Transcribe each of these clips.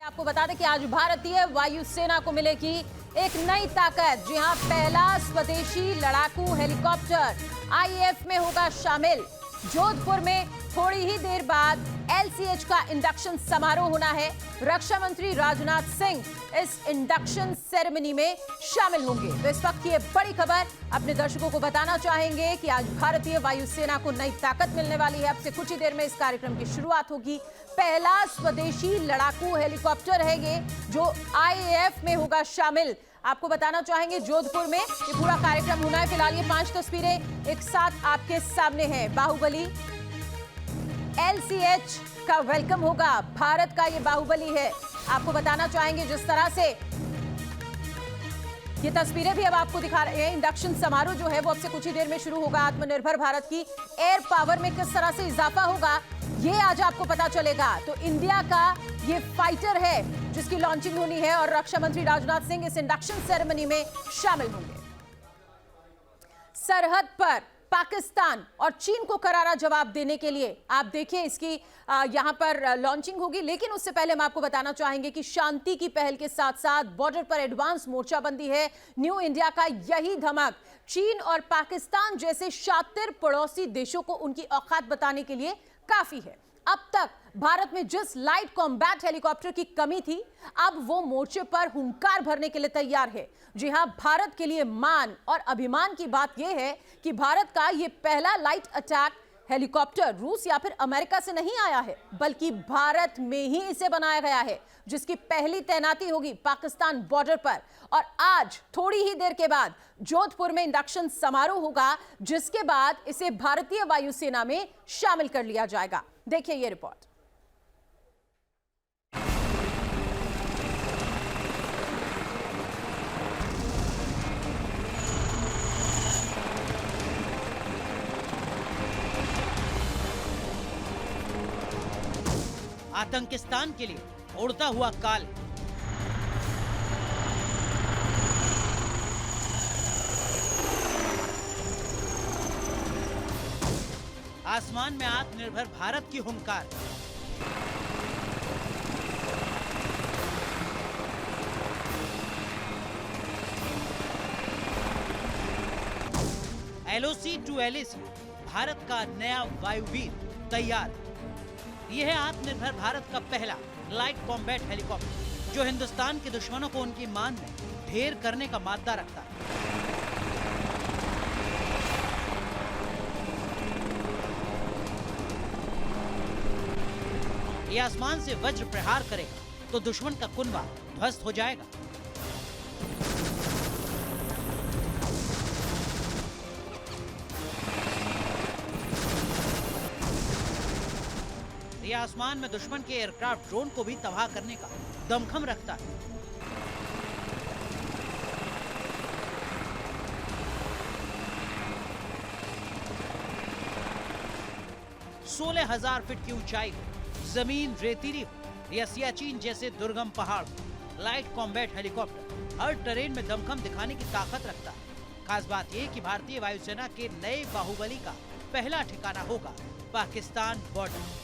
आपको बता दें कि आज भारतीय वायुसेना को मिलेगी एक नई ताकत। जी हां, पहला स्वदेशी लड़ाकू हेलीकॉप्टर आईएएफ में होगा शामिल। जोधपुर में थोड़ी ही देर बाद एलसीएच का इंडक्शन समारोह होना है। रक्षा मंत्री राजनाथ सिंह इस इंडक्शन सेरेमनी में शामिल होंगे। तो इस वक्त की ये बड़ी खबर अपने दर्शकों को बताना चाहेंगे कि आज भारतीय वायुसेना को नई ताकत मिलने वाली है। अब से कुछ ही देर में इस कार्यक्रम की शुरुआत होगी। पहला स्वदेशी लड़ाकू हेलीकॉप्टर है ये, जो आईएएफ में होगा शामिल। आपको बताना चाहेंगे जोधपुर में ये पूरा कार्यक्रम होना है। फिलहाल ये 5 तस्वीरें एक साथ आपके सामने हैं। बाहुबली एलसीएच का वेलकम होगा। भारत का ये बाहुबली है। आपको बताना चाहेंगे जिस तरह से ये तस्वीरें भी अब आपको दिखा रहे हैं। इंडक्शन समारोह जो है वो अब से कुछ ही देर में शुरू होगा। आत्मनिर्भर भारत की एयर पावर में किस तरह से इजाफा होगा ये आज आपको पता चलेगा। तो इंडिया का ये फाइटर है जिसकी लॉन्चिंग होनी है और रक्षा मंत्री राजनाथ सिंह इस इंडक्शन सेरेमनी में शामिल होंगे। सरहद पर पाकिस्तान और चीन को करारा जवाब देने के लिए आप देखिए इसकी यहां पर लॉन्चिंग होगी। लेकिन उससे पहले हम आपको बताना चाहेंगे कि शांति की पहल के साथ साथ बॉर्डर पर एडवांस मोर्चाबंदी है। न्यू इंडिया का यही धमक चीन और पाकिस्तान जैसे शातिर पड़ोसी देशों को उनकी औकात बताने के लिए काफी है। अब तक भारत में जिस लाइट कॉम्बैट हेलीकॉप्टर की कमी थी, अब वो मोर्चे पर हुंकार भरने के लिए तैयार है। जी हां, भारत के लिए मान और अभिमान की बात यह है कि भारत का ये पहला लाइट अटैक हेलीकॉप्टर रूस या फिर अमेरिका से नहीं आया है, बल्कि भारत में ही इसे बनाया गया है, जिसकी पहली तैनाती होगी पाकिस्तान बॉर्डर पर। और आज थोड़ी ही देर के बाद जोधपुर में इंडक्शन समारोह होगा, जिसके बाद इसे भारतीय वायुसेना में शामिल कर लिया जाएगा। देखिए ये रिपोर्ट। आतंकिस्तान के लिए उड़ता हुआ काल। आसमान में आत्मनिर्भर भारत की हुंकार। एलओसी टू एलएसी, भारत का नया वायुवीर तैयार। यह है आत्मनिर्भर भारत का पहला लाइट कॉम्बैट हेलीकॉप्टर, जो हिंदुस्तान के दुश्मनों को उनकी मान में ढेर करने का मादा रखता है। ये आसमान से वज्र प्रहार करेगा तो दुश्मन का कुनबा ध्वस्त हो जाएगा। ये आसमान में दुश्मन के एयरक्राफ्ट ड्रोन को भी तबाह करने का दमखम रखता है। सोलह 16,000 फीट की ऊंचाई हो, जमीन रेतीली हो या सियाचिन जैसे दुर्गम पहाड़, लाइट कॉम्बैट हेलीकॉप्टर हर टेरेन में दमखम दिखाने की ताकत रखता है। खास बात यह कि भारतीय वायुसेना के नए बाहुबली का पहला ठिकाना होगा पाकिस्तान बॉर्डर।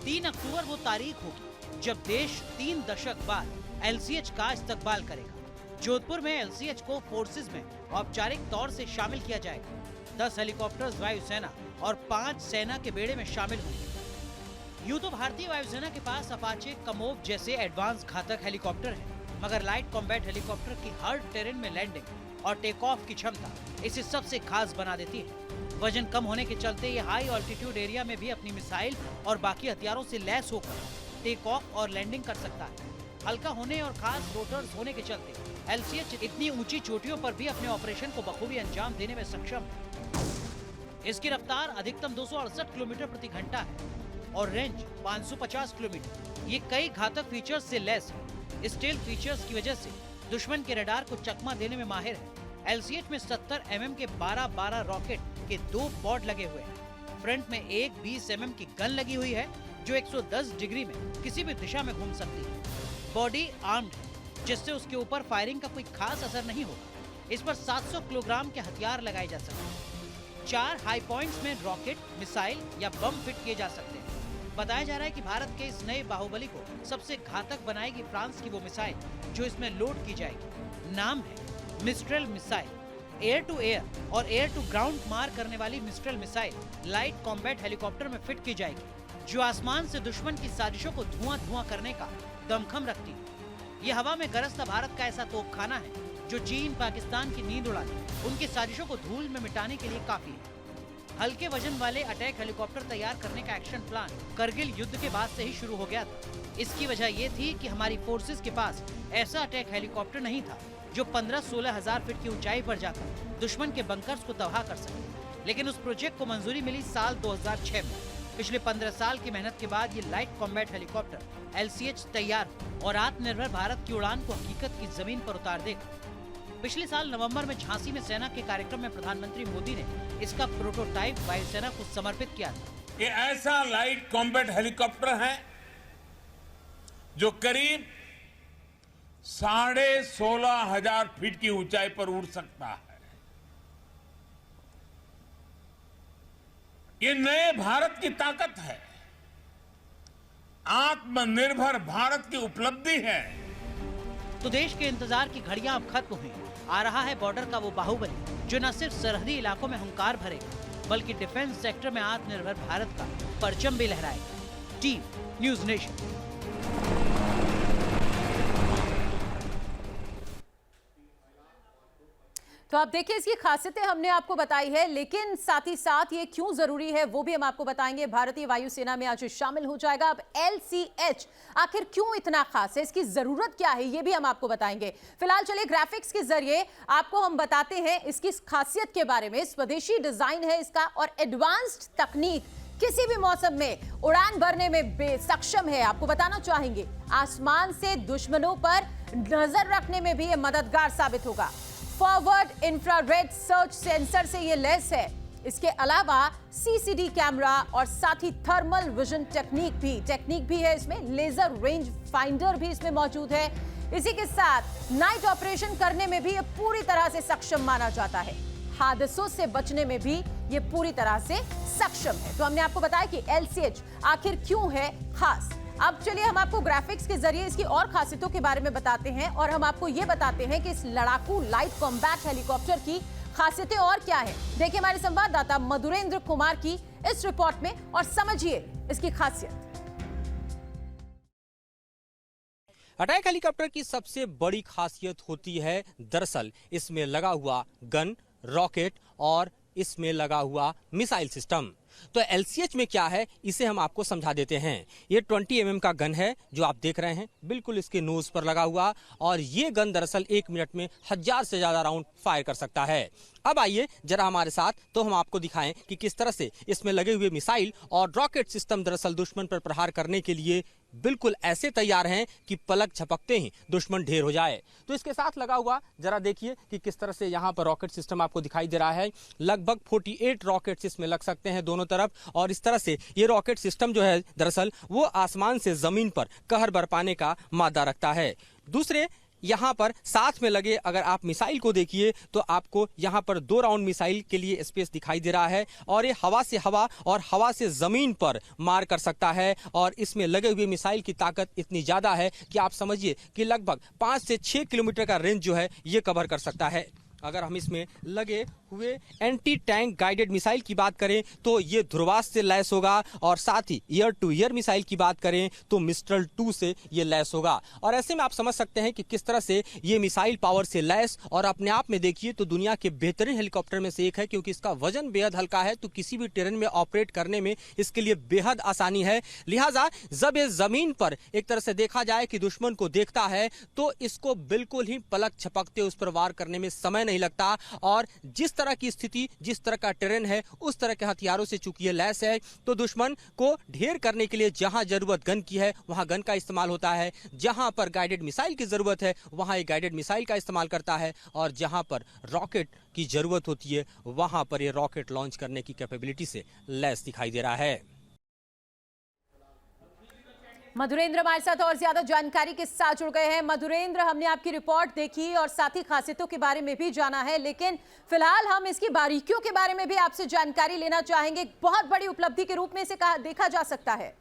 3 अक्टूबर वो तारीख होगी जब देश 3 दशक बाद एलसीएच का इस्तकबाल करेगा। जोधपुर में एलसीएच को फोर्सेस में औपचारिक तौर से शामिल किया जाएगा। 10 हेलीकॉप्टर्स वायुसेना और 5 सेना के बेड़े में शामिल होंगे। यूं तो भारतीय वायुसेना के पास अपाचे, कमोव जैसे एडवांस घातक हेलीकॉप्टर हैं, मगर लाइट कॉम्बैट हेलीकॉप्टर की हर टेरेन में लैंडिंग और टेक ऑफ की क्षमता इसे सबसे खास बना देती है। वजन कम होने के चलते ये हाई ऑल्टीट्यूड एरिया में भी अपनी मिसाइल और बाकी हथियारों से लैस होकर टेक ऑफ और लैंडिंग कर सकता है। हल्का होने और खास रोटर्स होने के चलते एलसीएच इतनी ऊंची चोटियों पर भी अपने ऑपरेशन को बखूबी अंजाम देने में सक्षम है। इसकी रफ्तार अधिकतम 268 किलोमीटर प्रति घंटा है और रेंज 550 किलोमीटर। ये कई घातक फीचर्स से लैस है। स्टील्थ फीचर्स की वजह से दुश्मन के रडार को चकमा देने में माहिर है। एलसीएच में 70 mm के 12-12 रॉकेट के 2 पॉड लगे हुए हैं। फ्रंट में एक 20 mm की गन लगी हुई है, जो 110 डिग्री में किसी भी दिशा में घूम सकती है। बॉडी आर्म्ड है, जिससे उसके ऊपर फायरिंग का कोई खास असर नहीं होगा। इस पर 700 किलोग्राम के हथियार लगाए जा सकते हैं। 4 हाई पॉइंट्स में रॉकेट, मिसाइल या बम फिट किए जा सकते हैं। बताया जा रहा है कि भारत के इस नए बाहुबली को सबसे घातक बनाएगी फ्रांस की वो मिसाइल जो इसमें लोड की जाएगी। नाम है मिस्ट्रेल मिसाइल। एयर टू एयर और एयर टू ग्राउंड मार करने वाली मिस्ट्रेल मिसाइल लाइट कॉम्बैट हेलीकॉप्टर में फिट की जाएगी, जो आसमान से दुश्मन की साजिशों को धुआं करने का दमखम रखती है। ये हवा में गरजता भारत का ऐसा तोपखाना है जो चीन पाकिस्तान की नींद उड़ाने, उनकी साजिशों को धूल में मिटाने के लिए काफी है। हल्के वजन वाले अटैक हेलीकॉप्टर तैयार करने का एक्शन प्लान करगिल युद्ध के बाद से ही शुरू हो गया था। इसकी वजह ये थी कि हमारी फोर्सेस के पास ऐसा अटैक हेलीकॉप्टर नहीं था जो 15-16 हजार फीट की ऊंचाई पर जाकर दुश्मन के बंकर्स को तबाह कर सके। लेकिन उस प्रोजेक्ट को मंजूरी मिली साल 2006 में। पिछले 15 साल की मेहनत के बाद ये लाइट कॉम्बैट हेलीकॉप्टर LCH तैयार और आत्मनिर्भर भारत की उड़ान को हकीकत की जमीन पर उतार देगा। पिछले साल नवंबर में झांसी में सेना के कार्यक्रम में प्रधानमंत्री मोदी ने इसका प्रोटोटाइप वायुसेना को समर्पित किया था। ये ऐसा लाइट कॉम्बैट हेलीकॉप्टर है जो करीब 16,500 फीट की ऊंचाई पर उड़ सकता है। ये नए भारत की ताकत है, आत्मनिर्भर भारत की उपलब्धि है। तो देश के इंतजार की घड़ियां अब खत्म हुई। आ रहा है बॉर्डर का वो बाहुबली जो न सिर्फ सरहदी इलाकों में हुंकार भरेगा बल्कि डिफेंस सेक्टर में आत्मनिर्भर भारत का परचम भी लहराएगा। Team news nation. तो आप देखिए, इसकी खासियतें हमने आपको बताई है, लेकिन साथ ही साथ ये क्यों जरूरी है वो भी हम आपको बताएंगे। भारतीय वायुसेना में आज शामिल हो जाएगा। अब LCH आखिर क्यों इतना खास है, इसकी जरूरत क्या है, ये भी हम आपको बताएंगे। फिलहाल चलिए ग्राफिक्स के जरिए आपको हम बताते हैं इसकी खासियत के बारे में। स्वदेशी डिजाइन है इसका और एडवांस्ड तकनीक किसी भी मौसम में उड़ान भरने में सक्षम है। आपको बताना चाहेंगे आसमान से दुश्मनों पर नजर रखने में भी ये मददगार साबित होगा। फॉरवर्ड इंफ्रारेड सर्च सेंसर से ये लैस है। इसके अलावा CCD कैमरा और साथ ही थर्मल विजन टेक्निक भी है इसमें। लेजर रेंज फाइंडर भी इसमें मौजूद है। इसी के साथ नाइट ऑपरेशन करने में भी ये पूरी तरह से सक्षम माना जाता है। हादसों से बचने में भी ये पूरी तरह से सक्षम है। तो हमने आपको बताया कि LCH आखिर क्यों है खास। अब चलिए हम आपको ग्राफिक्स के जरिए इसकी और खासियतों के बारे में बताते हैं और हम आपको ये बताते हैं कि इस लड़ाकू लाइट कॉम्बैट हेलीकॉप्टर की खासियतें और क्या है। देखिए हमारे संवाददाता मधुरेंद्र कुमार की इस रिपोर्ट में और समझिए इसकी खासियत। अटैक हेलीकॉप्टर की सबसे बड़ी खासियत होती है दरअसल इसमें लगा हुआ गन, रॉकेट और इसमें लगा हुआ मिसाइल सिस्टम। तो LCH में क्या है इसे हम आपको समझा देते हैं। ये 20 mm का गन है जो आप देख रहे हैं, बिल्कुल इसके नोज पर लगा हुआ, और ये गन दरअसल 1 मिनट में 1000 से ज्यादा राउंड फायर कर सकता है। अब आइए जरा हमारे साथ तो हम आपको दिखाएं कि किस तरह से इसमें लगे हुए मिसाइल और रॉकेट सिस्टम दरअसल दुश्मन पर प्रहार करने के लिए बिल्कुल ऐसे तैयार हैं कि पलक झपकते ही दुश्मन ढेर हो जाए। तो इसके साथ लगा हुआ जरा देखिए कि किस तरह से यहाँ पर रॉकेट सिस्टम आपको दिखाई दे रहा है। लगभग 48 रॉकेट्स इसमें लग सकते हैं दोनों तरफ, और इस तरह से ये रॉकेट सिस्टम जो है दरअसल वो आसमान से जमीन पर कहर बरपाने का मादा रखता है। दूसरे यहाँ पर साथ में लगे अगर आप मिसाइल को देखिए तो आपको यहाँ पर 2 राउंड मिसाइल के लिए स्पेस दिखाई दे रहा है, और ये हवा से हवा और हवा से जमीन पर मार कर सकता है। और इसमें लगे हुए मिसाइल की ताकत इतनी ज्यादा है कि आप समझिए कि लगभग 5 से 6 किलोमीटर का रेंज जो है ये कवर कर सकता है। अगर हम इसमें लगे हुए एंटी टैंक गाइडेड मिसाइल की बात करें तो ये ध्रुवास से लैस होगा, और साथ ही ईयर टू ईयर मिसाइल की बात करें तो मिस्ट्रल 2 से ये लैस होगा। और ऐसे में आप समझ सकते हैं कि किस तरह से ये मिसाइल पावर से लैस, और अपने आप में देखिए तो दुनिया के बेहतरीन हेलीकॉप्टर में से एक है, क्योंकि इसका वजन बेहद हल्का है, तो किसी भी टेरेन में ऑपरेट करने में इसके लिए बेहद आसानी है। लिहाजा जब ये जमीन पर एक तरह से देखा जाए कि दुश्मन को देखता है तो इसको बिल्कुल ही पलक झपकते उस पर वार करने में समय नहीं लगता, और जिस तरह की स्थिति, जिस तरह का टेरेन है, उस तरह के हथियारों से चूंकि ये लैस है, तो दुश्मन को ढेर करने के लिए जहां जरूरत गन की है वहां गन का इस्तेमाल होता है, जहां पर गाइडेड मिसाइल की जरूरत है वहां ये गाइडेड मिसाइल का इस्तेमाल करता है, और जहां पर रॉकेट की जरूरत होती है वहां पर ये रॉकेट लॉन्च करने की कैपेबिलिटी से लैस दिखाई दे रहा है। मधुरेंद्र हमारे साथ और ज्यादा जानकारी के साथ जुड़ गए हैं। मधुरेंद्र, हमने आपकी रिपोर्ट देखी और साथ ही खासियतों के बारे में भी जाना है, लेकिन फिलहाल हम इसकी बारीकियों के बारे में भी आपसे जानकारी लेना चाहेंगे। बहुत बड़ी उपलब्धि के रूप में इसे देखा जा सकता है।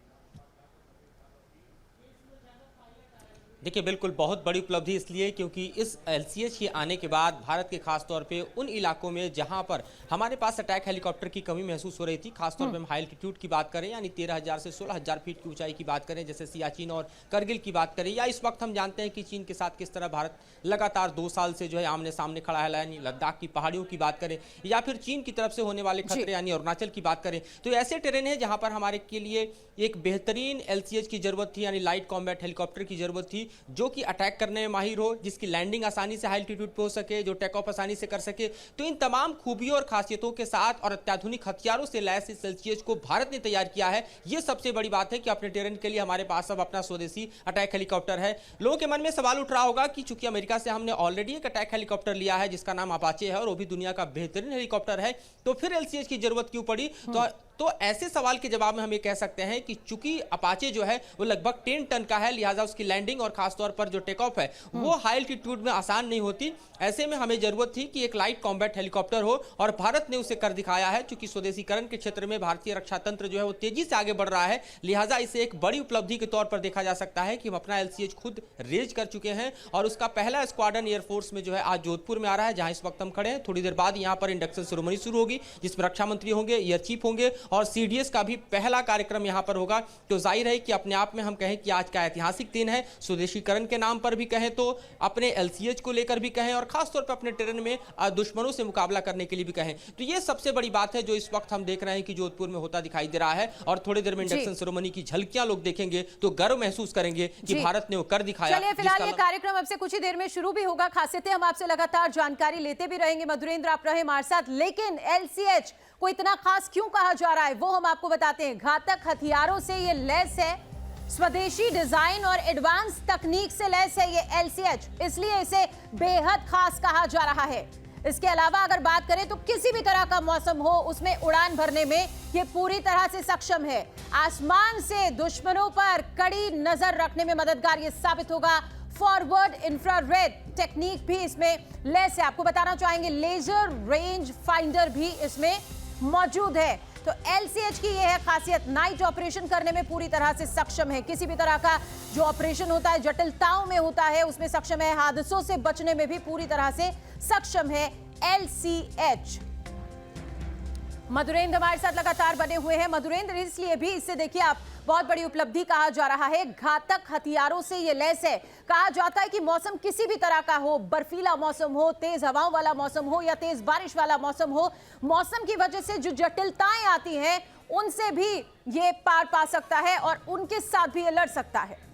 देखिए बिल्कुल बहुत बड़ी उपलब्धि इसलिए क्योंकि इस LCH के आने के बाद भारत के खास तौर पे उन इलाकों में जहां पर हमारे पास अटैक हेलीकॉप्टर की कमी महसूस हो रही थी, खासतौर पे हम हाई एल्टीट्यूड की बात करें यानी 13,000 से 16,000 फीट की ऊंचाई की बात करें, जैसे सियाचिन और करगिल की बात करें, या इस वक्त हम जानते हैं कि चीन के साथ किस तरह भारत लगातार 2 साल से जो है आमने सामने खड़ा है, यानी लद्दाख की पहाड़ियों की बात करें या फिर चीन की तरफ से होने वाले खतरे यानी अरुणाचल की बात करें, तो ऐसे टेरेन है जहां पर हमारे के लिए एक बेहतरीन LCH की जरूरत थी, यानी लाइट कॉम्बैट हेलीकॉप्टर की जरूरत थी, जो कि अटैक करने में माहिर हो, जिसकी लैंडिंग आसानी से हाई एल्टीट्यूड पे हो सके, जो टेक ऑफ आसानी से कर सके। तो इन तमाम खूबियों और खासियतों के साथ और अत्याधुनिक हथियारों से लैस इस LCH को भारत ने तैयार किया है। यह सबसे बड़ी बात है कि अपने टेरेन के लिए हमारे पास अब अपना स्वदेशी अटैक हेलीकॉप्टर है। लोगों के मन में सवाल उठ रहा होगा कि चूंकि अमेरिका से हमने ऑलरेडी एक अटैक हेलीकॉप्टर लिया है जिसका नाम अपाचे है और वो भी दुनिया का बेहतरीन हेलीकॉप्टर है, तो फिर LCH की जरूरत क्यों पड़ी? तो ऐसे सवाल के जवाब में हम ये कह सकते हैं कि चूंकि अपाचे जो है वो लगभग 10 टन का है, लिहाजा उसकी लैंडिंग और खासतौर पर जो टेक ऑफ है वो हाई एल्टीट्यूड में आसान नहीं होती। ऐसे में हमें जरूरत थी कि एक लाइट कॉम्बैट हेलीकॉप्टर हो और भारत ने उसे कर दिखाया है। चूंकि स्वदेशीकरण के क्षेत्र में भारतीय रक्षा तंत्र जो है वो तेजी से आगे बढ़ रहा है, लिहाजा इसे एक बड़ी उपलब्धि के तौर पर देखा जा सकता है कि हम अपना LCH खुद रेज कर चुके हैं और उसका पहला स्क्वाड्रन एयरफोर्स में जो है आज जोधपुर में आ रहा है, जहां इस वक्त हम खड़े हैं। थोड़ी देर बाद यहां पर इंडक्शन सेरेमनी शुरू होगी जिसमें रक्षा मंत्री होंगे, एयर चीफ होंगे और CDS का भी पहला कार्यक्रम यहां पर होगा। तो जाहिर है कि अपने आप में हम कहें कि आज का ऐतिहासिक दिन है, स्वदेशीकरण के नाम पर भी कहें तो अपने LCH को लेकर भी कहें और खासतौर पर अपने टेरेन में दुश्मनों से मुकाबला करने के लिए भी कहें। तो ये सबसे बड़ी बात है जो इस वक्त हम देख रहे हैं कि जोधपुर में होता दिखाई दे रहा है और थोड़ी देर में इंडक्शन सेरेमनी की झलकियां लोग देखेंगे तो गर्व महसूस करेंगे कि भारत ने वो कर दिखाया। चलिए फिलहाल ये कार्यक्रम अब से कुछ ही देर में शुरू भी होगा, खासियतें हम आपसे लगातार जानकारी लेते भी रहेंगे। मधुरेंद्र आप रहे हमारे साथ, लेकिन LCH को इतना खास क्यों कहा जा रहा है वो हम आपको बताते हैं। घातक हथियारों से ये लैस है, स्वदेशी डिजाइन और एडवांस तकनीक से लैस है ये LCH, इसलिए इसे बेहद खास कहा जा रहा है। इसके अलावा अगर बात करें तो किसी भी तरह का मौसम हो उसमें उड़ान भरने में ये पूरी तरह से सक्षम है। आसमान से दुश्मनों पर कड़ी नजर रखने में मददगार ये साबित होगा। फॉरवर्ड इंफ्रारेड टेक्निक भी इसमें लैस है। आपको बताना चाहेंगे लेजर रेंज फाइंडर भी इसमें मौजूद है। तो LCH की यह है खासियत, नाइट ऑपरेशन करने में पूरी तरह से सक्षम है। किसी भी तरह का जो ऑपरेशन होता है जटिलताओं में होता है उसमें सक्षम है, हादसों से बचने में भी पूरी तरह से सक्षम है LCH। मधुरेंद्र हमारे साथ लगातार बने हुए हैं। मधुरेंद्र, इसलिए भी इससे देखिए आप बहुत बड़ी उपलब्धि कहा जा रहा है, घातक हथियारों से ये लैस है। कहा जाता है कि मौसम किसी भी तरह का हो, बर्फीला मौसम हो, तेज हवाओं वाला मौसम हो या तेज बारिश वाला मौसम हो, मौसम की वजह से जो जटिलताएं आती हैं उनसे भी ये पार पा सकता है और उनके साथ भी ये लड़ सकता है।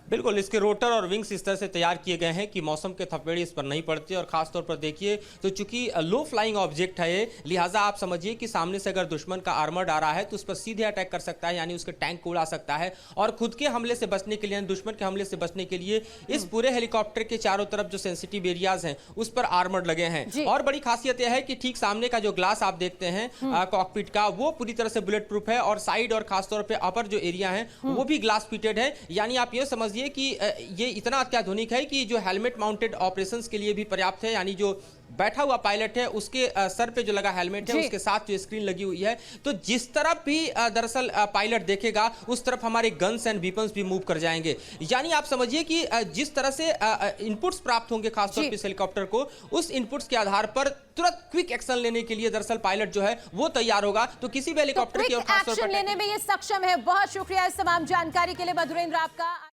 बिल्कुल, इसके रोटर और विंग्स इस तरह से तैयार किए गए हैं कि मौसम के थपेड़े इस पर नहीं पड़ते और खासतौर पर देखिए तो चूंकि लो फ्लाइंग ऑब्जेक्ट है ये, लिहाजा आप समझिए कि सामने से अगर दुश्मन का आर्मर्ड आ रहा है तो उस पर सीधे अटैक कर सकता है, यानी उसके टैंक को उड़ा सकता है। और खुद के हमले से बचने के लिए, दुश्मन के हमले से बचने के लिए इस पूरे हेलीकॉप्टर के चारों तरफ जो सेंसिटिव एरियाज हैं उस पर आर्मर्ड लगे हैं। और बड़ी खासियत यह है कि ठीक सामने का जो ग्लास आप देखते हैं कॉकपिट का, वो पूरी तरह से बुलेट प्रूफ है और साइड और खासतौर पर अपर जो एरिया है वो भी ग्लास फिटेड है। यानी आप ये समझिए कि ये इतना अत्याधुनिक है कि जो हेलमेट माउंटेड ऑपरेशंस के लिए भी पर्याप्त है, यानी जो बैठा हुआ पायलट है उसके सर पे जो लगा हेलमेट है उसके साथ जो स्क्रीन लगी हुई है, तो जिस तरफ भी दरअसल पायलट देखेगा उस तरफ हमारे गन्स एंड वीपन्स भी मूव कर जाएंगे। यानी आप समझिए कि जिस तरह से इनपुट्स प्राप्त होंगे खासतौर पर इस हेलीकॉप्टर को, उस इनपुट्स के आधार पर तुरंत क्विक एक्शन लेने के लिए दरअसल पायलट जो है वो तैयार होगा। तो किसी भी हेलीकॉप्टर की और खासतौर पर लेने में ये सक्षम है। बहुत शुक्रिया इस तमाम जानकारी के लिए मधुरेंद्र आपका।